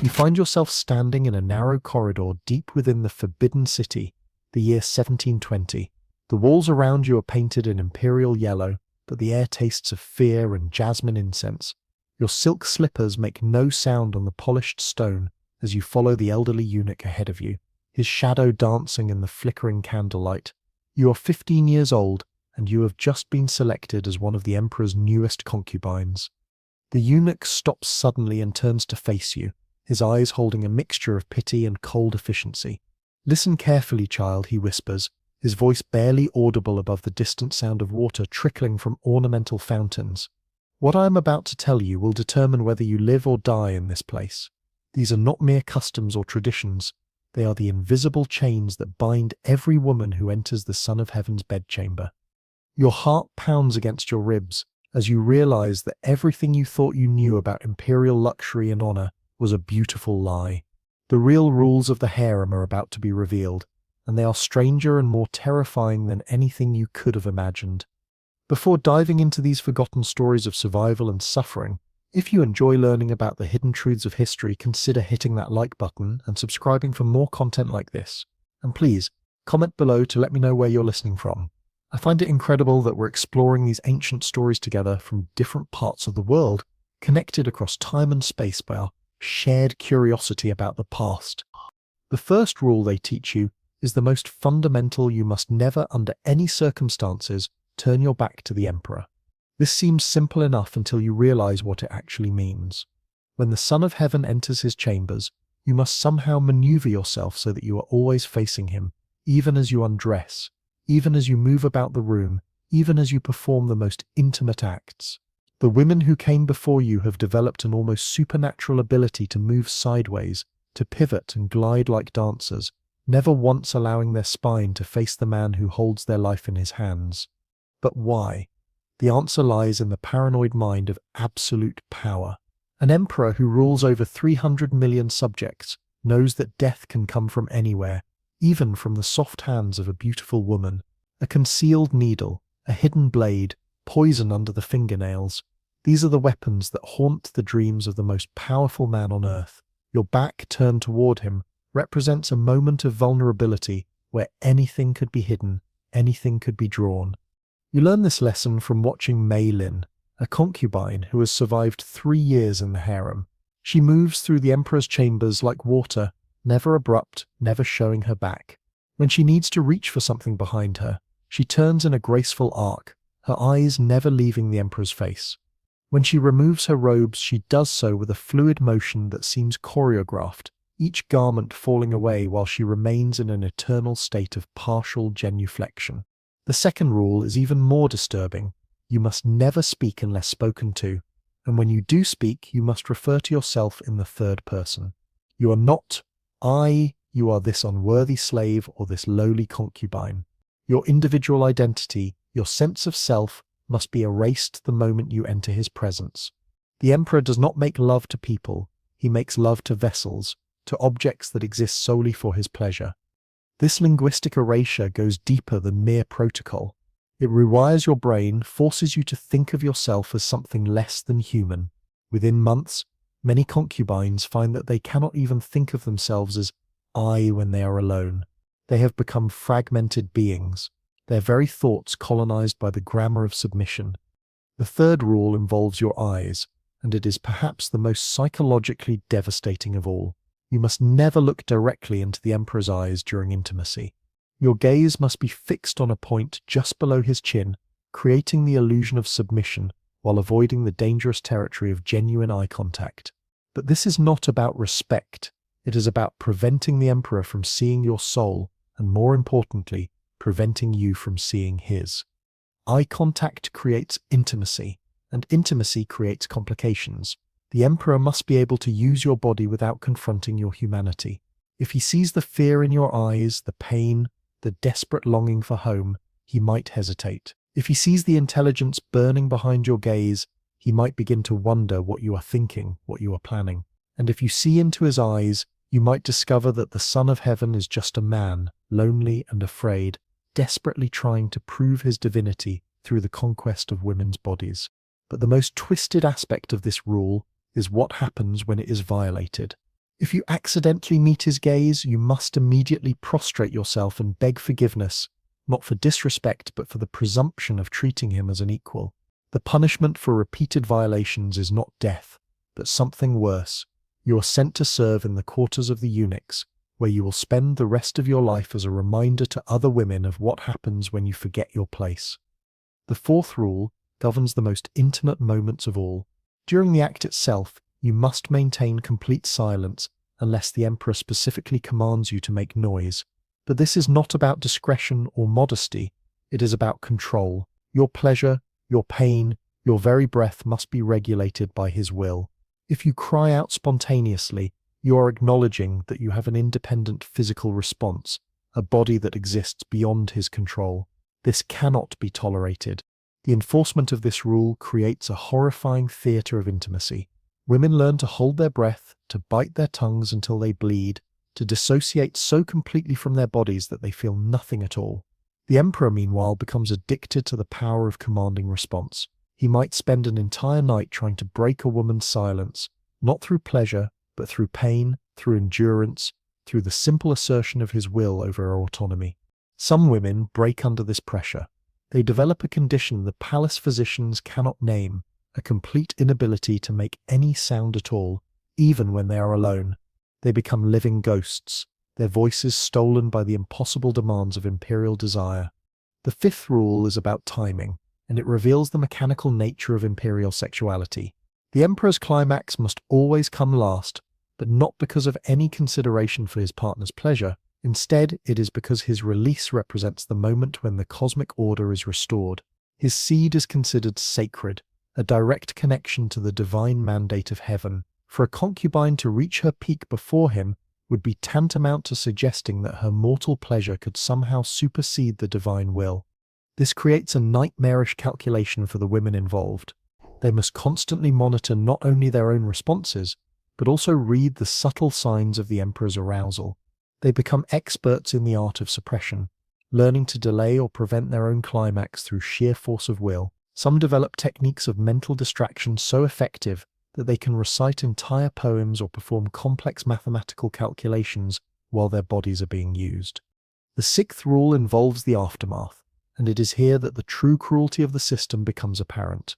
You find yourself standing in a narrow corridor deep within the Forbidden City, the year 1720. The walls around you are painted in imperial yellow, but the air tastes of fear and jasmine incense. Your silk slippers make no sound on the polished stone as you follow the elderly eunuch ahead of you, his shadow dancing in the flickering candlelight. You are 15 years old, and you have just been selected as one of the emperor's newest concubines. The eunuch stops suddenly and turns to face you, his eyes holding a mixture of pity and cold efficiency. "Listen carefully, child," he whispers, his voice barely audible above the distant sound of water trickling from ornamental fountains. "What I am about to tell you will determine whether you live or die in this place. These are not mere customs or traditions. They are the invisible chains that bind every woman who enters the Son of Heaven's bedchamber." Your heart pounds against your ribs as you realize that everything you thought you knew about imperial luxury and honor was a beautiful lie. The real rules of the harem are about to be revealed, and they are stranger and more terrifying than anything you could have imagined. Before diving into these forgotten stories of survival and suffering, if you enjoy learning about the hidden truths of history, consider hitting that like button and subscribing for more content like this. And please, comment below to let me know where you're listening from. I find it incredible that we're exploring these ancient stories together from different parts of the world, connected across time and space by our shared curiosity about the past. The first rule they teach you is the most fundamental: you must never, under any circumstances, turn your back to the emperor. This seems simple enough until you realize what it actually means. When the Son of Heaven enters his chambers, you must somehow maneuver yourself so that you are always facing him, even as you undress, even as you move about the room, even as you perform the most intimate acts. The women who came before you have developed an almost supernatural ability to move sideways, to pivot and glide like dancers, never once allowing their spine to face the man who holds their life in his hands. But why? The answer lies in the paranoid mind of absolute power. An emperor who rules over 300 million subjects knows that death can come from anywhere, even from the soft hands of a beautiful woman. A concealed needle, a hidden blade, poison under the fingernails. These are the weapons that haunt the dreams of the most powerful man on earth. Your back turned toward him represents a moment of vulnerability where anything could be hidden, anything could be drawn. You learn this lesson from watching Mei Lin, a concubine who has survived 3 years in the harem. She moves through the emperor's chambers like water, never abrupt, never showing her back. When she needs to reach for something behind her, she turns in a graceful arc, her eyes never leaving the emperor's face. When she removes her robes, she does so with a fluid motion that seems choreographed, each garment falling away while she remains in an eternal state of partial genuflection. The second rule is even more disturbing. You must never speak unless spoken to, and when you do speak, you must refer to yourself in the third person. You are not I, you are this unworthy slave or this lowly concubine. Your individual identity, your sense of self, must be erased the moment you enter his presence. The emperor does not make love to people, he makes love to vessels, to objects that exist solely for his pleasure. This linguistic erasure goes deeper than mere protocol. It rewires your brain, forces you to think of yourself as something less than human. Within months, many concubines find that they cannot even think of themselves as I when they are alone. They have become fragmented beings, their very thoughts colonized by the grammar of submission. The third rule involves your eyes, and it is perhaps the most psychologically devastating of all. You must never look directly into the emperor's eyes during intimacy. Your gaze must be fixed on a point just below his chin, creating the illusion of submission while avoiding the dangerous territory of genuine eye contact. But this is not about respect. It is about preventing the emperor from seeing your soul, and more importantly, preventing you from seeing his. Eye contact creates intimacy, and intimacy creates complications. The emperor must be able to use your body without confronting your humanity. If he sees the fear in your eyes, the pain, the desperate longing for home, he might hesitate. If he sees the intelligence burning behind your gaze, he might begin to wonder what you are thinking, what you are planning. And if you see into his eyes, you might discover that the Son of Heaven is just a man, lonely and afraid, desperately trying to prove his divinity through the conquest of women's bodies. But the most twisted aspect of this rule is what happens when it is violated. If you accidentally meet his gaze, you must immediately prostrate yourself and beg forgiveness, not for disrespect but for the presumption of treating him as an equal. The punishment for repeated violations is not death, but something worse. You are sent to serve in the quarters of the eunuchs, where you will spend the rest of your life as a reminder to other women of what happens when you forget your place. The fourth rule governs the most intimate moments of all. During the act itself, you must maintain complete silence unless the emperor specifically commands you to make noise. But this is not about discretion or modesty, it is about control. Your pleasure, your pain, your very breath must be regulated by his will. If you cry out spontaneously, you are acknowledging that you have an independent physical response, a body that exists beyond his control. This cannot be tolerated. The enforcement of this rule creates a horrifying theatre of intimacy. Women learn to hold their breath, to bite their tongues until they bleed, to dissociate so completely from their bodies that they feel nothing at all. The emperor, meanwhile, becomes addicted to the power of commanding response. He might spend an entire night trying to break a woman's silence, not through pleasure, but through pain, through endurance, through the simple assertion of his will over her autonomy. Some women break under this pressure. They develop a condition the palace physicians cannot name, a complete inability to make any sound at all, even when they are alone. They become living ghosts, their voices stolen by the impossible demands of imperial desire. The fifth rule is about timing, and it reveals the mechanical nature of imperial sexuality. The emperor's climax must always come last, but not because of any consideration for his partner's pleasure. Instead, it is because his release represents the moment when the cosmic order is restored. His seed is considered sacred, a direct connection to the divine mandate of heaven. For a concubine to reach her peak before him would be tantamount to suggesting that her mortal pleasure could somehow supersede the divine will. This creates a nightmarish calculation for the women involved. They must constantly monitor not only their own responses, but also read the subtle signs of the emperor's arousal. They become experts in the art of suppression, learning to delay or prevent their own climax through sheer force of will. Some develop techniques of mental distraction so effective that they can recite entire poems or perform complex mathematical calculations while their bodies are being used. The sixth rule involves the aftermath, and it is here that the true cruelty of the system becomes apparent.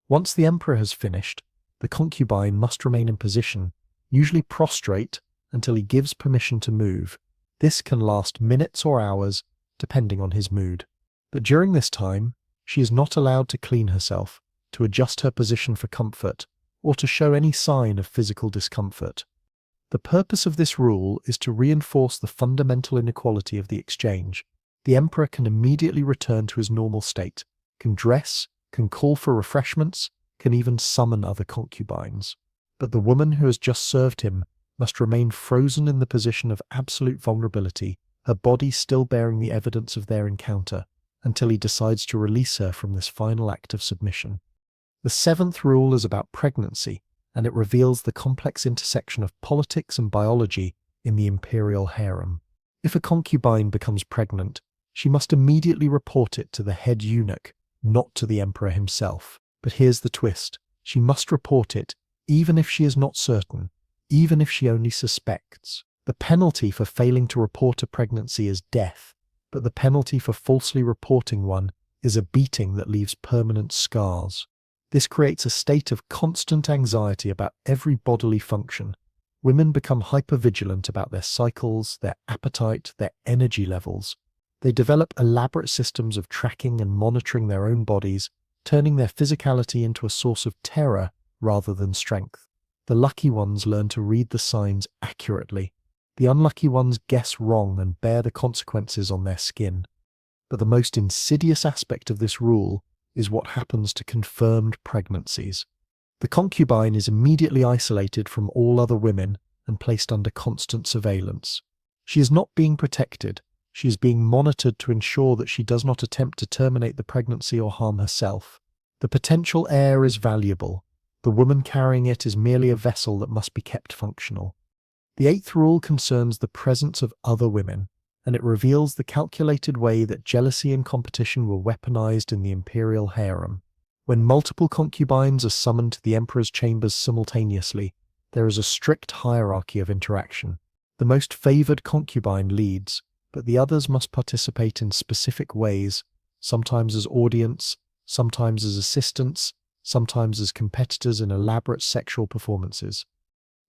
Once the emperor has finished, the concubine must remain in position, usually prostrate, until he gives permission to move. This can last minutes or hours, depending on his mood. But during this time, she is not allowed to clean herself, to adjust her position for comfort, or to show any sign of physical discomfort. The purpose of this rule is to reinforce the fundamental inequality of the exchange. The emperor can immediately return to his normal state, can dress, can call for refreshments, can even summon other concubines. But the woman who has just served him must remain frozen in the position of absolute vulnerability, her body still bearing the evidence of their encounter, until he decides to release her from this final act of submission. The seventh rule is about pregnancy, and it reveals the complex intersection of politics and biology in the Imperial Harem. If a concubine becomes pregnant, she must immediately report it to the head eunuch, not to the emperor himself. But here's the twist. She must report it, even if she is not certain, even if she only suspects. The penalty for failing to report a pregnancy is death, but the penalty for falsely reporting one is a beating that leaves permanent scars. This creates a state of constant anxiety about every bodily function. Women become hypervigilant about their cycles, their appetite, their energy levels. They develop elaborate systems of tracking and monitoring their own bodies, turning their physicality into a source of terror rather than strength. The lucky ones learn to read the signs accurately. The unlucky ones guess wrong and bear the consequences on their skin. But the most insidious aspect of this rule is what happens to confirmed pregnancies. The concubine is immediately isolated from all other women and placed under constant surveillance. She is not being protected. She is being monitored to ensure that she does not attempt to terminate the pregnancy or harm herself. The potential heir is valuable. The woman carrying it is merely a vessel that must be kept functional. The eighth rule concerns the presence of other women, and it reveals the calculated way that jealousy and competition were weaponized in the Imperial Harem. When multiple concubines are summoned to the emperor's chambers simultaneously, There is a strict hierarchy of interaction. The most favored concubine leads, but the others must participate in specific ways, sometimes as audience, sometimes as assistants, sometimes as competitors in elaborate sexual performances.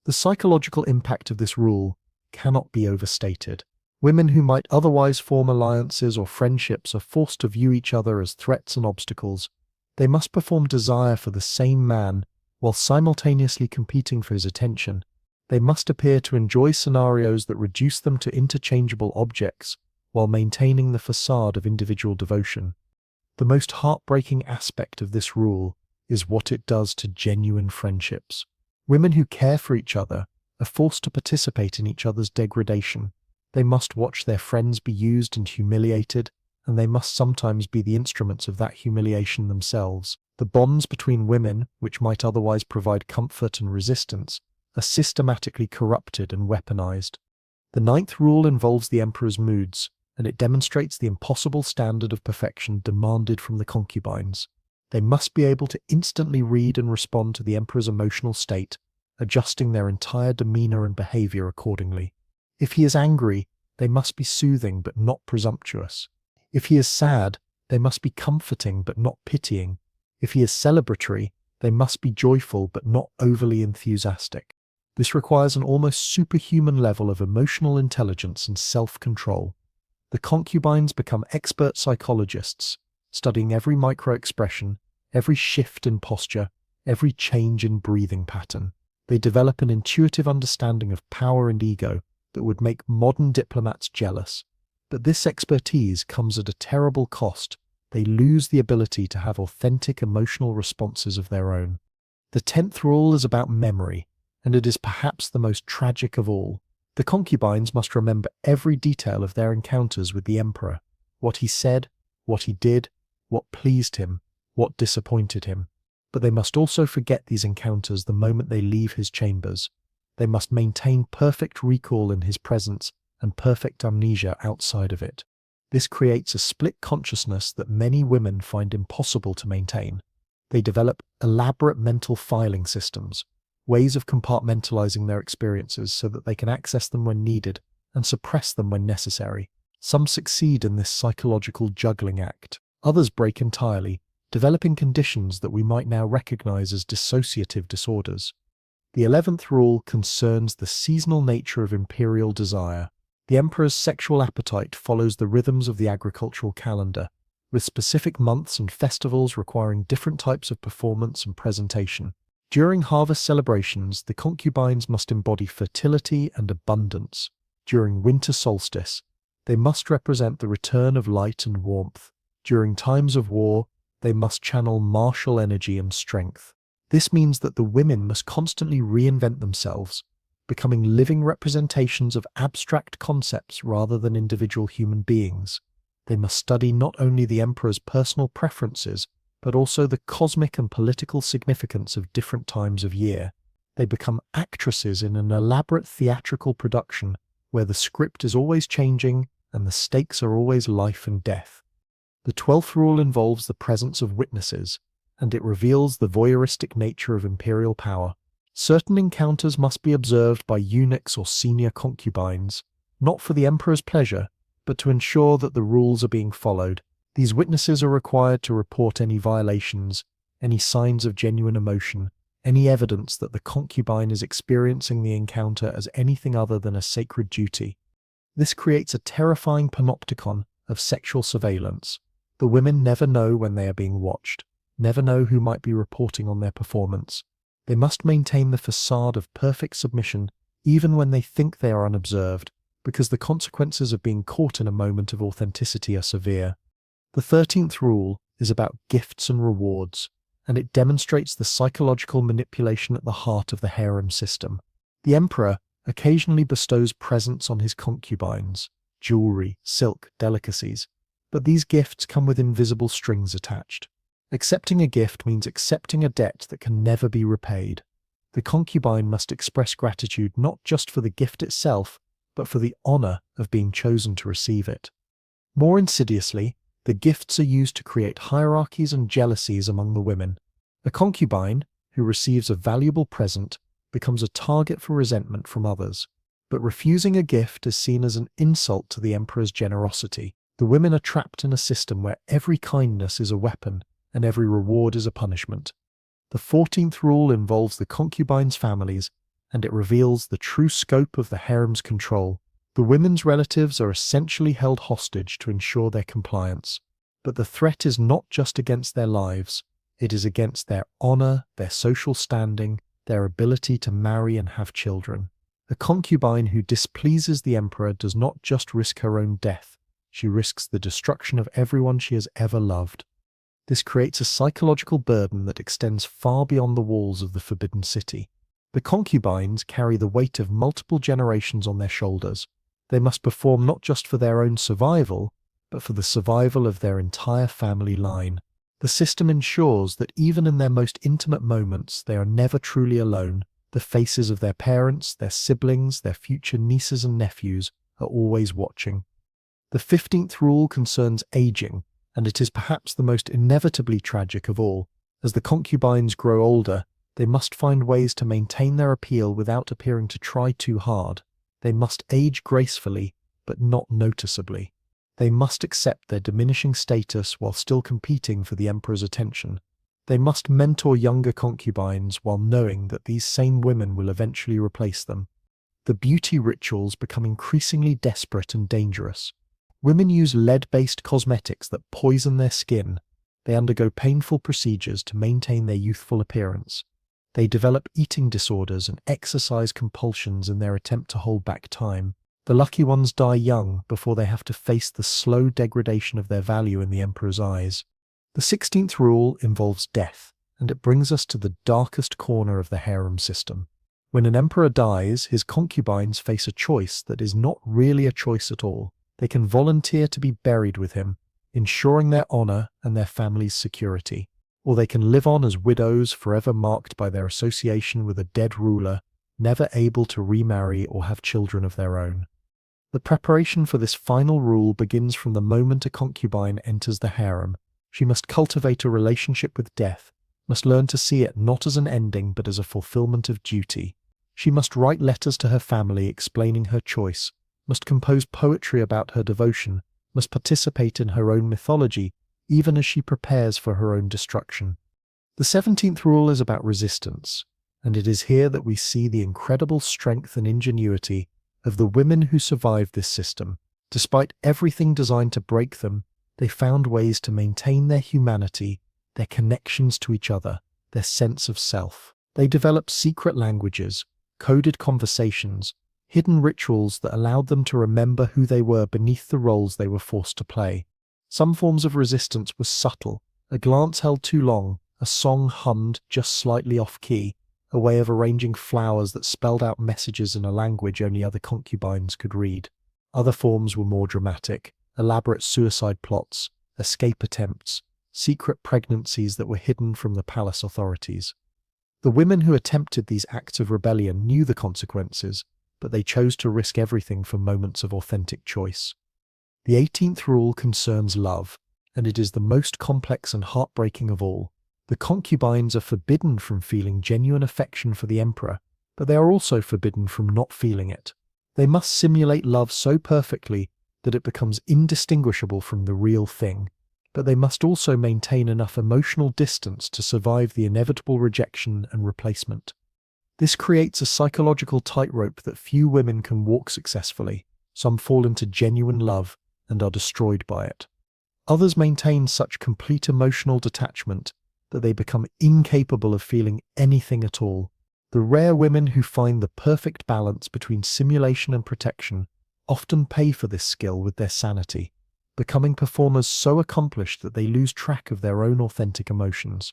The psychological impact of this rule cannot be overstated. Women who might otherwise form alliances or friendships are forced to view each other as threats and obstacles. They must perform desire for the same man while simultaneously competing for his attention. They must appear to enjoy scenarios that reduce them to interchangeable objects while maintaining the facade of individual devotion. The most heartbreaking aspect of this rule is what it does to genuine friendships. Women who care for each other are forced to participate in each other's degradation. They must watch their friends be used and humiliated, and they must sometimes be the instruments of that humiliation themselves. The bonds between women, which might otherwise provide comfort and resistance, are systematically corrupted and weaponized. The 9th rule involves the emperor's moods, and it demonstrates the impossible standard of perfection demanded from the concubines. They must be able to instantly read and respond to the emperor's emotional state, adjusting their entire demeanor and behavior accordingly. If he is angry, they must be soothing but not presumptuous. If he is sad, they must be comforting but not pitying. If he is celebratory, they must be joyful but not overly enthusiastic. This requires an almost superhuman level of emotional intelligence and self-control. The concubines become expert psychologists, studying every micro-expression, every shift in posture, every change in breathing pattern. They develop an intuitive understanding of power and ego that would make modern diplomats jealous. But this expertise comes at a terrible cost. They lose the ability to have authentic emotional responses of their own. The 10th rule is about memory, and it is perhaps the most tragic of all. The concubines must remember every detail of their encounters with the emperor, what he said, what he did, what pleased him, what disappointed him. But they must also forget these encounters the moment they leave his chambers. They must maintain perfect recall in his presence and perfect amnesia outside of it. This creates a split consciousness that many women find impossible to maintain. They develop elaborate mental filing systems, ways of compartmentalizing their experiences so that they can access them when needed and suppress them when necessary. Some succeed in this psychological juggling act. Others break entirely, developing conditions that we might now recognize as dissociative disorders. The 11th rule concerns the seasonal nature of imperial desire. The emperor's sexual appetite follows the rhythms of the agricultural calendar, with specific months and festivals requiring different types of performance and presentation. During harvest celebrations, the concubines must embody fertility and abundance. During winter solstice, they must represent the return of light and warmth. During times of war, they must channel martial energy and strength. This means that the women must constantly reinvent themselves, becoming living representations of abstract concepts rather than individual human beings. They must study not only the emperor's personal preferences, but also the cosmic and political significance of different times of year. They become actresses in an elaborate theatrical production where the script is always changing and the stakes are always life and death. The 12th rule involves the presence of witnesses, and it reveals the voyeuristic nature of imperial power. Certain encounters must be observed by eunuchs or senior concubines, not for the emperor's pleasure, but to ensure that the rules are being followed. These witnesses are required to report any violations, any signs of genuine emotion, any evidence that the concubine is experiencing the encounter as anything other than a sacred duty. This creates a terrifying panopticon of sexual surveillance. The women never know when they are being watched, never know who might be reporting on their performance. They must maintain the facade of perfect submission even when they think they are unobserved, because the consequences of being caught in a moment of authenticity are severe. The 13th rule is about gifts and rewards, and it demonstrates the psychological manipulation at the heart of the harem system. The emperor occasionally bestows presents on his concubines, jewelry, silk, delicacies, but these gifts come with invisible strings attached. Accepting a gift means accepting a debt that can never be repaid. The concubine must express gratitude not just for the gift itself, but for the honor of being chosen to receive it. More insidiously, the gifts are used to create hierarchies and jealousies among the women. A concubine, who receives a valuable present, becomes a target for resentment from others. But refusing a gift is seen as an insult to the emperor's generosity. The women are trapped in a system where every kindness is a weapon and every reward is a punishment. The 14th rule involves the concubines' families, and it reveals the true scope of the harem's control. The women's relatives are essentially held hostage to ensure their compliance. But the threat is not just against their lives, it is against their honor, their social standing, their ability to marry and have children. A concubine who displeases the emperor does not just risk her own death, she risks the destruction of everyone she has ever loved. This creates a psychological burden that extends far beyond the walls of the Forbidden City. The concubines carry the weight of multiple generations on their shoulders. They must perform not just for their own survival, but for the survival of their entire family line. The system ensures that even in their most intimate moments, they are never truly alone. The faces of their parents, their siblings, their future nieces and nephews are always watching. The 15th rule concerns aging, and it is perhaps the most inevitably tragic of all. As the concubines grow older, they must find ways to maintain their appeal without appearing to try too hard. They must age gracefully, but not noticeably. They must accept their diminishing status while still competing for the emperor's attention. They must mentor younger concubines while knowing that these same women will eventually replace them. The beauty rituals become increasingly desperate and dangerous. Women use lead-based cosmetics that poison their skin. They undergo painful procedures to maintain their youthful appearance. They develop eating disorders and exercise compulsions in their attempt to hold back time. The lucky ones die young before they have to face the slow degradation of their value in the emperor's eyes. The 16th rule involves death, and it brings us to the darkest corner of the harem system. When an emperor dies, his concubines face a choice that is not really a choice at all. They can volunteer to be buried with him, ensuring their honor and their family's security. Or they can live on as widows, forever marked by their association with a dead ruler, never able to remarry or have children of their own. The preparation for this final rule begins from the moment a concubine enters the harem. She must cultivate a relationship with death, must learn to see it not as an ending but as a fulfillment of duty. She must write letters to her family explaining her choice, must compose poetry about her devotion, must participate in her own mythology, even as she prepares for her own destruction. The 17th rule is about resistance, and it is here that we see the incredible strength and ingenuity of the women who survived this system. Despite everything designed to break them, they found ways to maintain their humanity, their connections to each other, their sense of self. They developed secret languages, coded conversations, hidden rituals that allowed them to remember who they were beneath the roles they were forced to play. Some forms of resistance were subtle, a glance held too long, a song hummed just slightly off-key, a way of arranging flowers that spelled out messages in a language only other concubines could read. Other forms were more dramatic, elaborate suicide plots, escape attempts, secret pregnancies that were hidden from the palace authorities. The women who attempted these acts of rebellion knew the consequences, but they chose to risk everything for moments of authentic choice. The 18th rule concerns love, and it is the most complex and heartbreaking of all. The concubines are forbidden from feeling genuine affection for the emperor, but they are also forbidden from not feeling it. They must simulate love so perfectly that it becomes indistinguishable from the real thing, but they must also maintain enough emotional distance to survive the inevitable rejection and replacement. This creates a psychological tightrope that few women can walk successfully. Some fall into genuine love and are destroyed by it. Others maintain such complete emotional detachment that they become incapable of feeling anything at all. The rare women who find the perfect balance between simulation and protection often pay for this skill with their sanity, becoming performers so accomplished that they lose track of their own authentic emotions.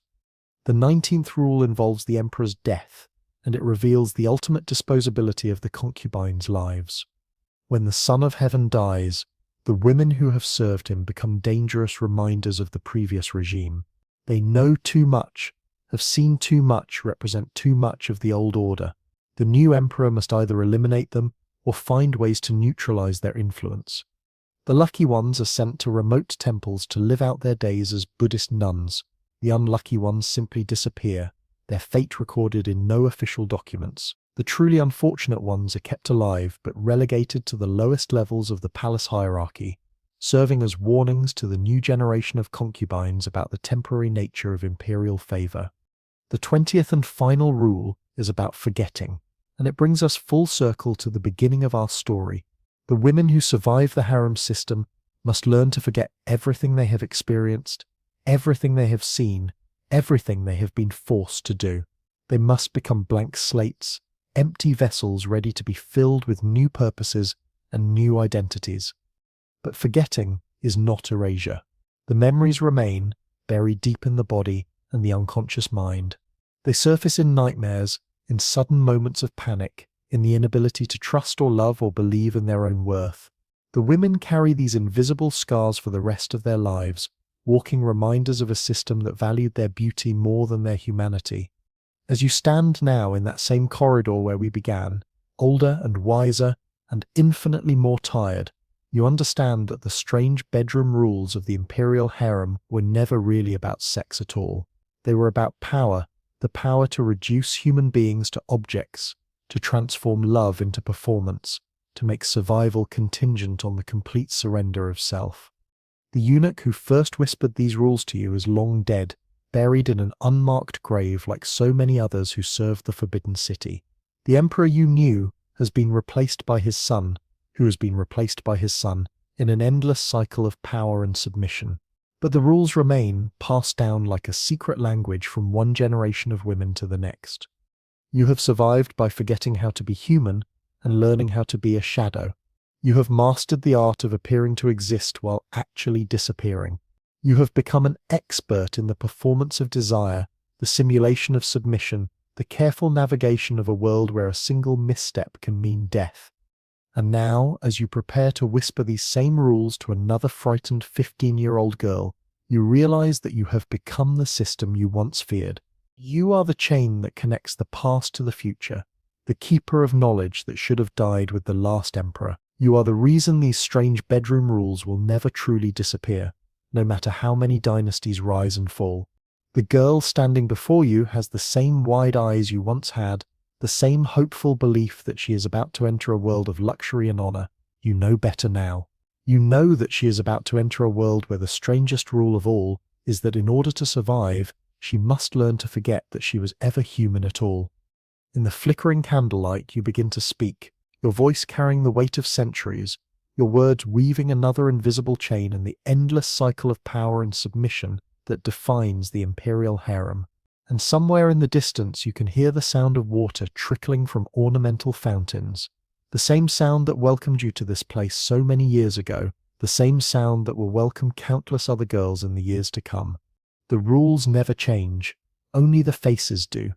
The 19th rule involves the emperor's death, and it reveals the ultimate disposability of the concubines' lives. When the Son of Heaven dies, the women who have served him become dangerous reminders of the previous regime. They know too much, have seen too much, represent too much of the old order. The new emperor must either eliminate them or find ways to neutralize their influence. The lucky ones are sent to remote temples to live out their days as Buddhist nuns. The unlucky ones simply disappear, their fate recorded in no official documents. The truly unfortunate ones are kept alive but relegated to the lowest levels of the palace hierarchy, serving as warnings to the new generation of concubines about the temporary nature of imperial favor. The 20th and final rule is about forgetting, and it brings us full circle to the beginning of our story. The women who survive the harem system must learn to forget everything they have experienced, everything they have seen, everything they have been forced to do. They must become blank slates, empty vessels ready to be filled with new purposes and new identities. But forgetting is not erasure. The memories remain, buried deep in the body and the unconscious mind. They surface in nightmares, in sudden moments of panic, in the inability to trust or love or believe in their own worth. The women carry these invisible scars for the rest of their lives, walking reminders of a system that valued their beauty more than their humanity. As you stand now in that same corridor where we began, older and wiser and infinitely more tired, you understand that the strange bedroom rules of the Imperial Harem were never really about sex at all. They were about power, the power to reduce human beings to objects, to transform love into performance, to make survival contingent on the complete surrender of self. The eunuch who first whispered these rules to you is long dead, buried in an unmarked grave like so many others who served the Forbidden City. The emperor you knew has been replaced by his son, who has been replaced by his son, in an endless cycle of power and submission. But the rules remain, passed down like a secret language from one generation of women to the next. You have survived by forgetting how to be human and learning how to be a shadow. You have mastered the art of appearing to exist while actually disappearing. You have become an expert in the performance of desire, the simulation of submission, the careful navigation of a world where a single misstep can mean death. And now, as you prepare to whisper these same rules to another frightened 15-year-old girl, you realize that you have become the system you once feared. You are the chain that connects the past to the future, the keeper of knowledge that should have died with the last emperor. You are the reason these strange bedroom rules will never truly disappear, no matter how many dynasties rise and fall. The girl standing before you has the same wide eyes you once had, the same hopeful belief that she is about to enter a world of luxury and honor. You know better now. You know that she is about to enter a world where the strangest rule of all is that in order to survive, she must learn to forget that she was ever human at all. In the flickering candlelight, you begin to speak, your voice carrying the weight of centuries, your words weaving another invisible chain in the endless cycle of power and submission that defines the Imperial Harem. And somewhere in the distance you can hear the sound of water trickling from ornamental fountains, the same sound that welcomed you to this place so many years ago, the same sound that will welcome countless other girls in the years to come. The rules never change, only the faces do.